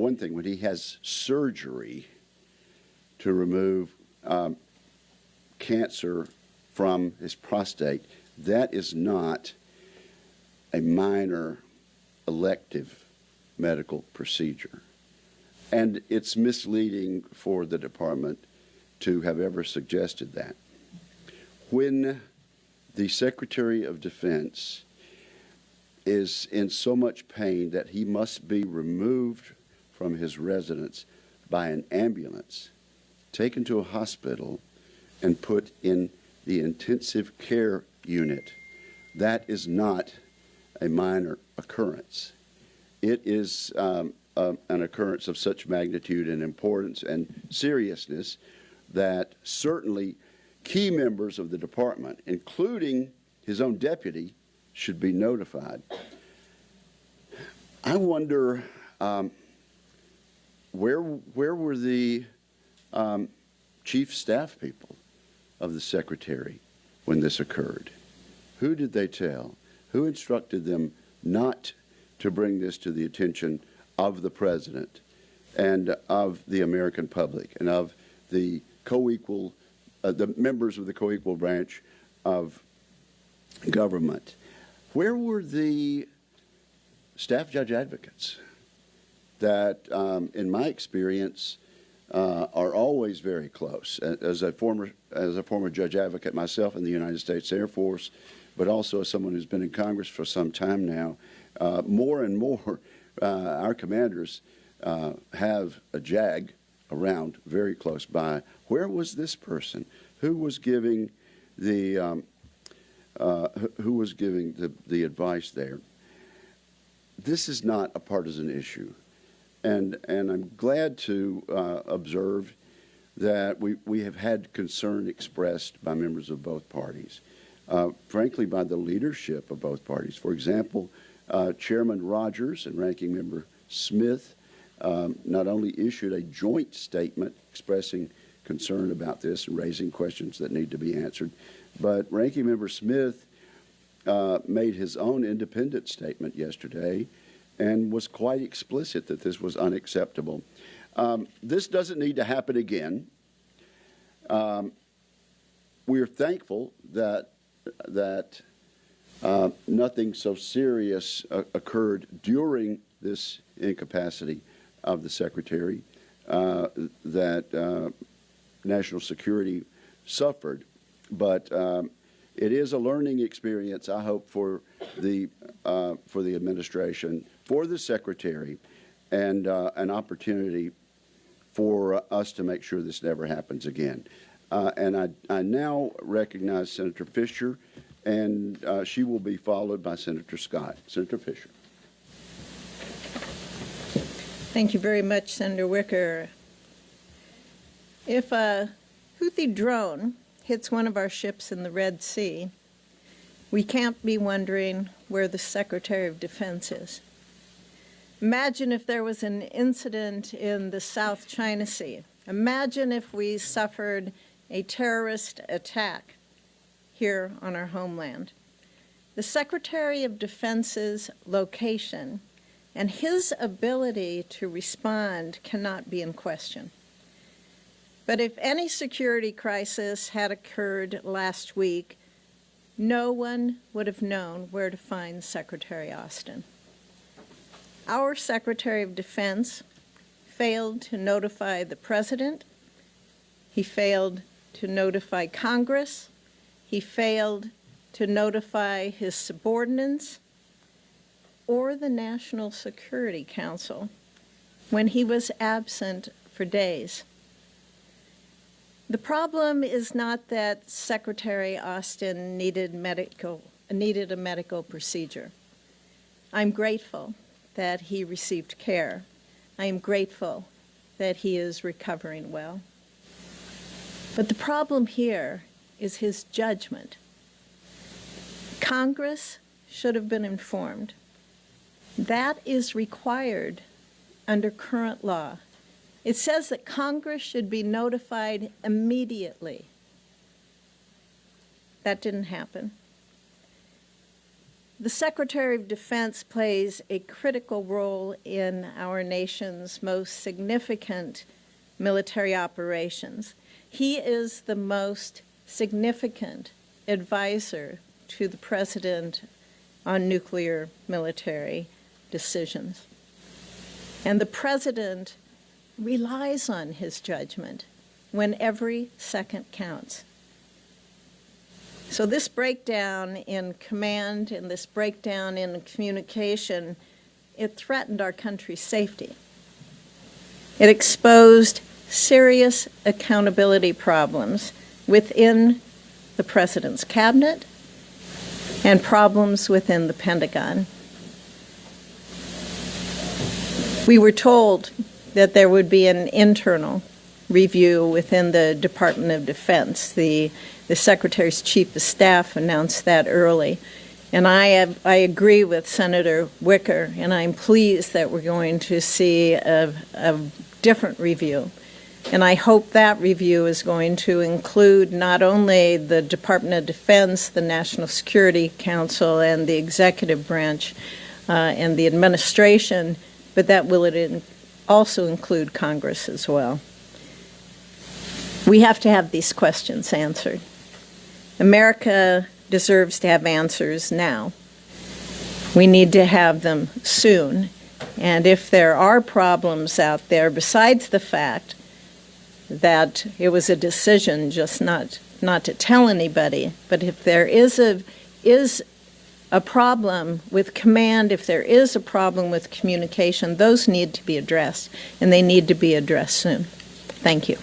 one thing, when he has surgery to remove cancer from his prostate, that is not a minor elective medical procedure. And it's misleading for the department to have ever suggested that. When the Secretary of Defense is in so much pain that he must be removed from his residence by an ambulance, taken to a hospital, and put in the intensive care unit, that is not a minor occurrence. It is an occurrence of such magnitude and importance and seriousness that certainly key members of the department, including his own deputy, should be notified. I wonder where were the chief staff people of the secretary when this occurred? Who did they tell? Who instructed them not to bring this to the attention of the president and of the American public and of the co-equal, the members of the co-equal branch of government? Where were the staff judge advocates that, in my experience, are always very close? As a former judge advocate myself in the United States Air Force, but also as someone who's been in Congress for some time now, more and more our commanders have a JAG around very close by. Where was this person? Who was giving the the advice there? This is not a partisan issue, and I'm glad to observe that we have had concern expressed by members of both parties, frankly by the leadership of both parties. For example, Chairman Rogers and Ranking Member Smith not only issued a joint statement expressing concern about this and raising questions that need to be answered, but Ranking Member Smith made his own independent statement yesterday and was quite explicit that this was unacceptable. This doesn't need to happen again. We're thankful that nothing so serious occurred during this incapacity of the Secretary that national security suffered. But it is a learning experience, I hope, for the administration, for the Secretary, and an opportunity for us to make sure this never happens again. And I now recognize Senator Fisher, and she will be followed by Senator Scott. Senator Fisher. Thank you very much, Senator Wicker. If a Houthi drone hits one of our ships in the Red Sea, we can't be wondering where the Secretary of Defense is. Imagine if there was an incident in the South China Sea. Imagine if we suffered a terrorist attack here on our homeland. The Secretary of Defense's location and his ability to respond cannot be in question. But if any security crisis had occurred last week, no one would have known where to find Secretary Austin. Our Secretary of Defense failed to notify the President. He failed to notify Congress. He failed to notify his subordinates or the National Security Council when he was absent for days. The problem is not that Secretary Austin needed a medical procedure. I'm grateful that he received care. I am grateful that he is recovering well. But the problem here is his judgment. Congress should have been informed. That is required under current law. It says that Congress should be notified immediately. That didn't happen. The Secretary of Defense plays a critical role in our nation's most significant military operations. He is the most significant advisor to the President on nuclear military decisions. And the President relies on his judgment when every second counts. So this breakdown in command and this breakdown in communication, it threatened our country's safety. It exposed serious accountability problems within the President's cabinet and problems within the Pentagon. We were told that there would be an internal review within the Department of Defense. The Secretary's Chief of Staff announced that early. And I agree with Senator Wicker, and I'm pleased that we're going to see a different review. And I hope that review is going to include not only the Department of Defense, the National Security Council, and the executive branch and the administration, but that will also include Congress as well. We have to have these questions answered. America deserves to have answers now. We need to have them soon. And if there are problems out there, besides the fact that it was a decision just not to tell anybody, but if there is a problem with command, if there is a problem with communication, those need to be addressed, and they need to be addressed soon. Thank you.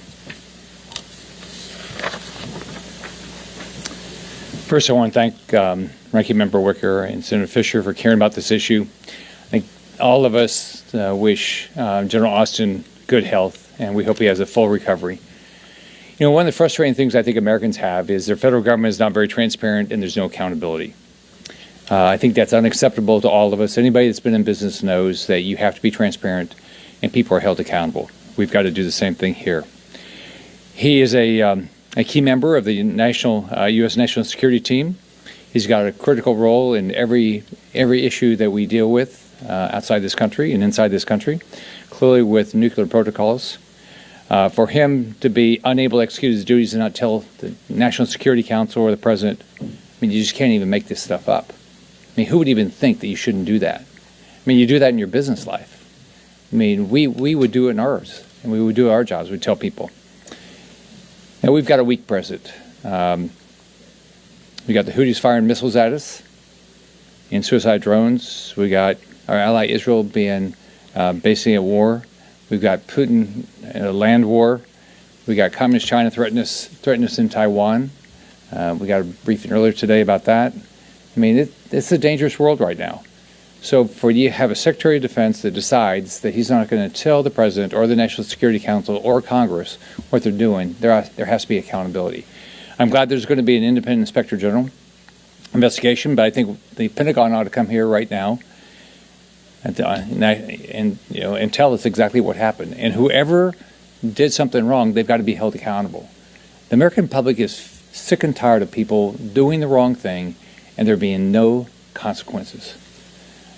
First, I want to thank Ranking Member Wicker and Senator Fisher for caring about this issue. I think all of us wish General Austin good health, and we hope he has a full recovery. You know, one of the frustrating things I think Americans have is their federal government is not very transparent and there's no accountability. I think that's unacceptable to all of us. Anybody that's been in business knows that you have to be transparent and people are held accountable. We've got to do the same thing here. He is a key member of the U.S. National Security Team. He's got a critical role in every issue that we deal with outside this country and inside this country, clearly with nuclear protocols. For him to be unable to execute his duties and not tell the National Security Council or the President, I mean, you just can't even make this stuff up. I mean, who would even think that you shouldn't do that? I mean, you do that in your business life. I mean, we would do it in ours, and we would do our jobs. We'd tell people. Now, we've got a weak president. We got the Houthis firing missiles at us in suicide drones. We got our ally Israel being basically at war. We've got Putin in a land war. We got Communist China threatening us in Taiwan. We got a briefing earlier today about that. I mean, it's a dangerous world right now. So for you to have a Secretary of Defense that decides that he's not going to tell the President or the National Security Council or Congress what they're doing, there has to be accountability. I'm glad there's going to be an independent Inspector General investigation, but I think the Pentagon ought to come here right now and tell us exactly what happened. And whoever did something wrong, they've got to be held accountable. The American public is sick and tired of people doing the wrong thing and there being no consequences.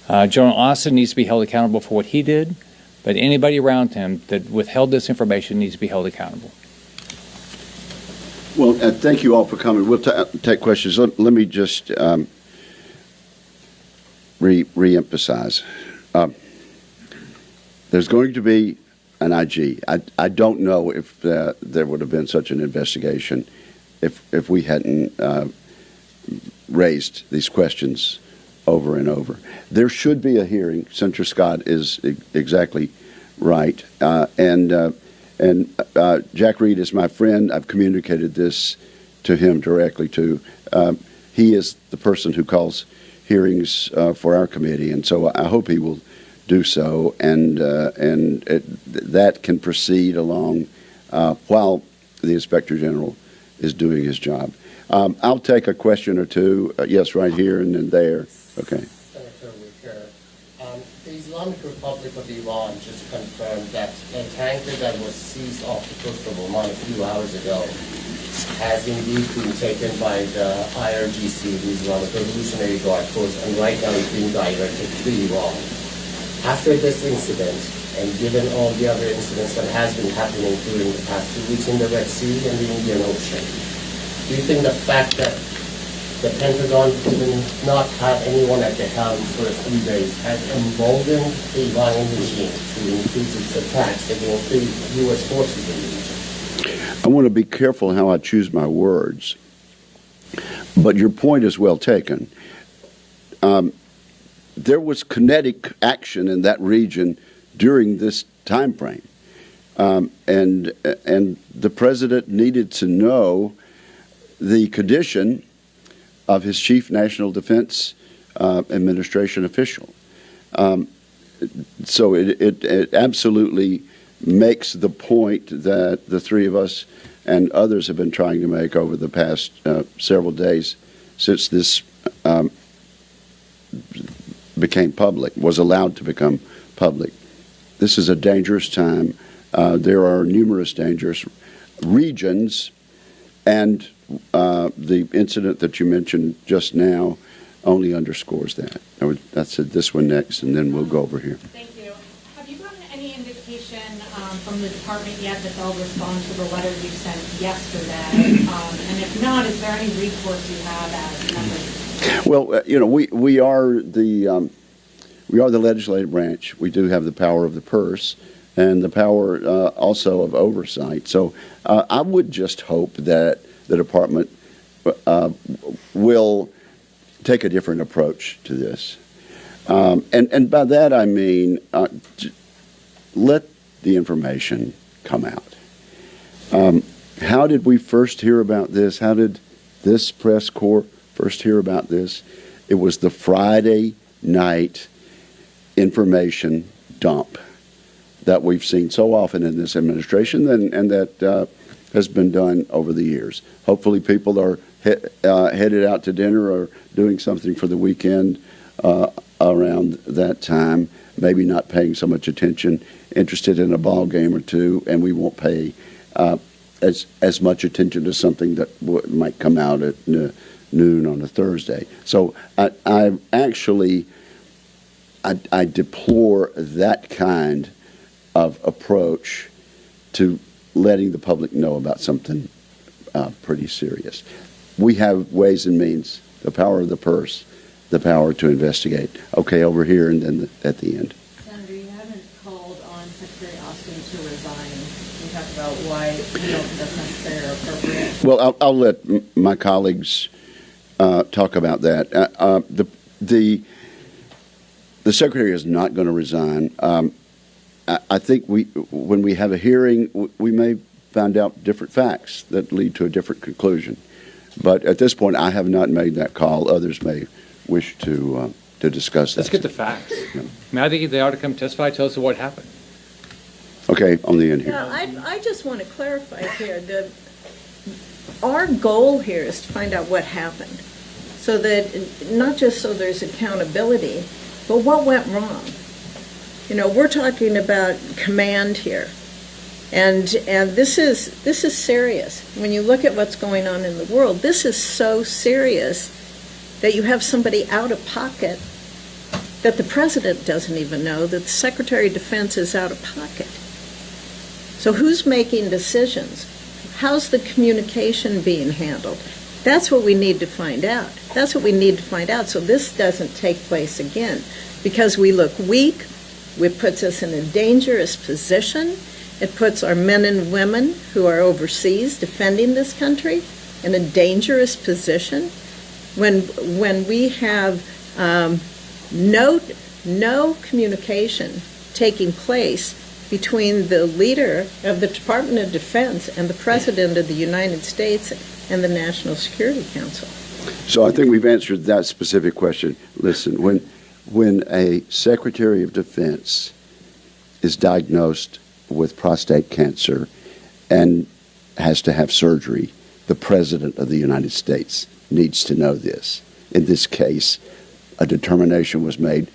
General Austin needs to be held accountable for what he did, but anybody around him that withheld this information needs to be held accountable. Well, thank you all for coming. We'll take questions. Let me just re-emphasize. There's going to be an IG. I don't know if there would have been such an investigation if we hadn't raised these questions over and over. There should be a hearing. Senator Scott is exactly right. And Jack Reed is my friend. I've communicated this to him directly too. He is the person who calls hearings for our committee, and so I hope he will do so, and that can proceed along while the Inspector General is doing his job. I'll take a question or two. Yes, right here and then there. Okay. Senator Wicker, the Islamic Republic of Iran just confirmed that a tanker that was seized off the coast of Oman a few hours ago has indeed been taken by the IRGC, the Islamic Revolutionary Guard Force, and right now is being directed to Iran. After this incident, and given all the other incidents that has been happening during the past 2 weeks in the Red Sea and the Indian Ocean, do you think the fact that the Pentagon did not have anyone at the helm for a few days has emboldened the Iranian regime to increase its attacks against the U.S. forces in the region? I want to be careful how I choose my words, but your point is well taken. There was kinetic action in that region during this time frame, and the president needed to know the condition of his chief national defense administration official. So it absolutely makes the point that the three of us and others have been trying to make over the past several days since this became public, was allowed to become public. This is a dangerous time. There are numerous dangerous regions, and the incident that you mentioned just now only underscores that. I said this one next, and then we'll go over here. Thank you. Have you gotten any indication from the department yet that they'll respond to the letter you sent yesterday? And if not, is there any recourse you have as members? Well, we are the legislative branch. We do have the power of the purse and the power also of oversight. So I would just hope that the department will take a different approach to this. And by that I mean let the information come out. How did we first hear about this? How did this press corps first hear about this? It was the Friday night information dump that we've seen so often in this administration and that has been done over the years. Hopefully people are headed out to dinner or doing something for the weekend around that time, maybe not paying so much attention, interested in a ball game or two, and we won't pay as much attention to something that might come out at noon on a Thursday. So I deplore that kind of approach to letting the public know about something pretty serious. We have ways and means, the power of the purse, the power to investigate. Okay, over here and then at the end. Senator, you haven't called on Secretary Austin to resign. You talked about why you don't think that's necessary or appropriate. Well, I'll let my colleagues talk about that. The Secretary is not going to resign. I think when we have a hearing, we may find out different facts that lead to a different conclusion. But at this point, I have not made that call. Others may wish to discuss that. Let's get the facts. I mean, I think they ought to come testify, tell us what happened. Okay, on the end here. Yeah, I just want to clarify here that our goal here is to find out what happened, so that not just so there's accountability, but what went wrong. We're talking about command here, and this is serious. When you look at what's going on in the world, this is so serious that you have somebody out of pocket that the president doesn't even know, that the Secretary of Defense is out of pocket. So who's making decisions? How's the communication being handled? That's what we need to find out. That's what we need to find out so this doesn't take place again, because we look weak. It puts us in a dangerous position. It puts our men and women who are overseas defending this country in a dangerous position. When we have no communication taking place between the leader of the Department of Defense and the President of the United States and the National Security Council. So I think we've answered that specific question. Listen, when a Secretary of Defense is diagnosed with prostate cancer and has to have surgery, the President of the United States needs to know this. In this case, a determination was made,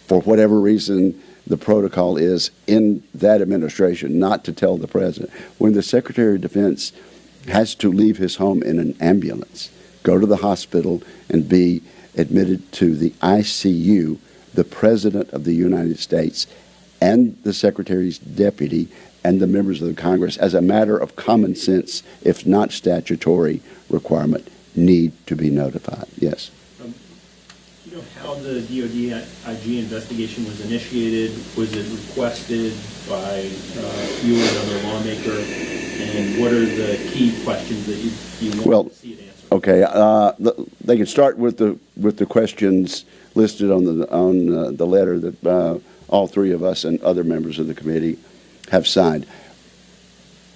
for whatever reason the protocol is in that administration, not to tell the President. When the Secretary of Defense has to leave his home in an ambulance, go to the hospital, and be admitted to the ICU, the President of the United States and the Secretary's deputy and the members of the Congress, as a matter of common sense, if not statutory requirement, need to be notified. Yes. You know how the DOD IG investigation was initiated? Was it requested by you or another lawmaker? And what are the key questions that you want to see it answered? Okay, they can start with the questions listed on the letter that all three of us and other members of the committee have signed.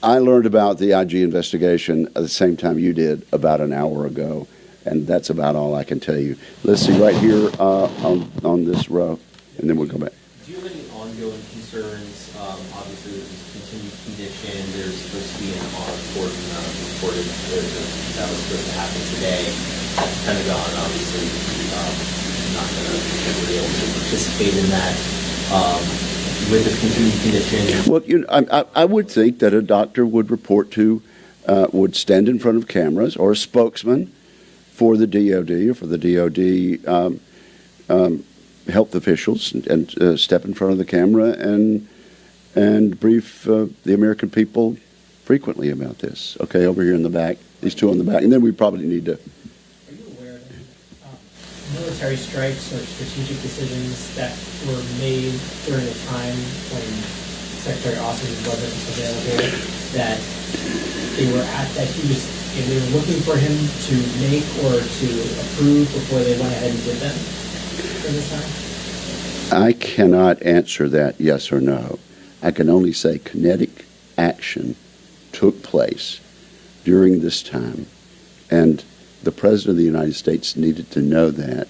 I learned about the IG investigation at the same time you did, about an hour ago, and that's about all I can tell you. Let's see right here on this row, and then we'll go back. Do you have any ongoing concerns? Obviously, there's this continued condition. There's supposed to be an report reported that was supposed to happen today. At the Pentagon, obviously, not going to be able to participate in that. With this continued condition. Well, you know, I would think that a doctor would report to, would stand in front of cameras, or a spokesman for the DOD or for the DOD health officials, and step in front of the camera and brief the American people frequently about this. Okay, over here in the back, these two in the back, and then we probably need to. Are you aware of military strikes or strategic decisions that were made during a time when Secretary Austin wasn't available, that they were looking for him to make or to approve before they went ahead and did them for this time? I cannot answer that yes or no. I can only say kinetic action took place during this time, and the President of the United States needed to know that,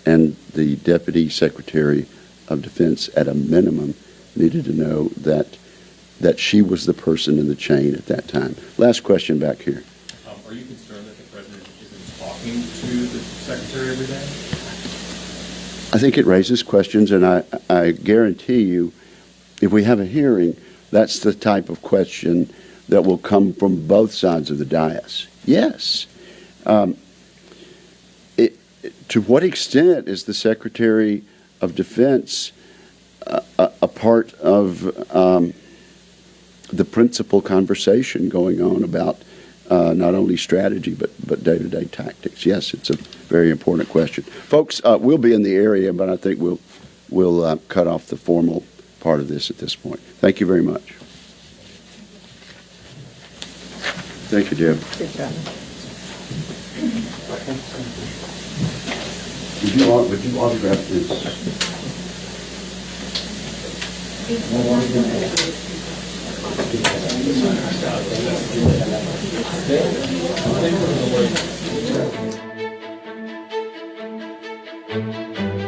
and the Deputy Secretary of Defense, at a minimum, needed to know that she was the person in the chain at that time. Last question back here. Are you concerned that the President isn't talking to the Secretary every day? I think it raises questions, and I guarantee you, if we have a hearing, that's the type of question that will come from both sides of the dais. Yes. To what extent is the Secretary of Defense a part of the principal conversation going on about not only strategy but day-to-day tactics? Yes, it's a very important question. Folks, we'll be in the area, but I think we'll cut off the formal part of this at this point. Thank you very much. Thank you, Deb. Good job. Would you autograph this? Okay.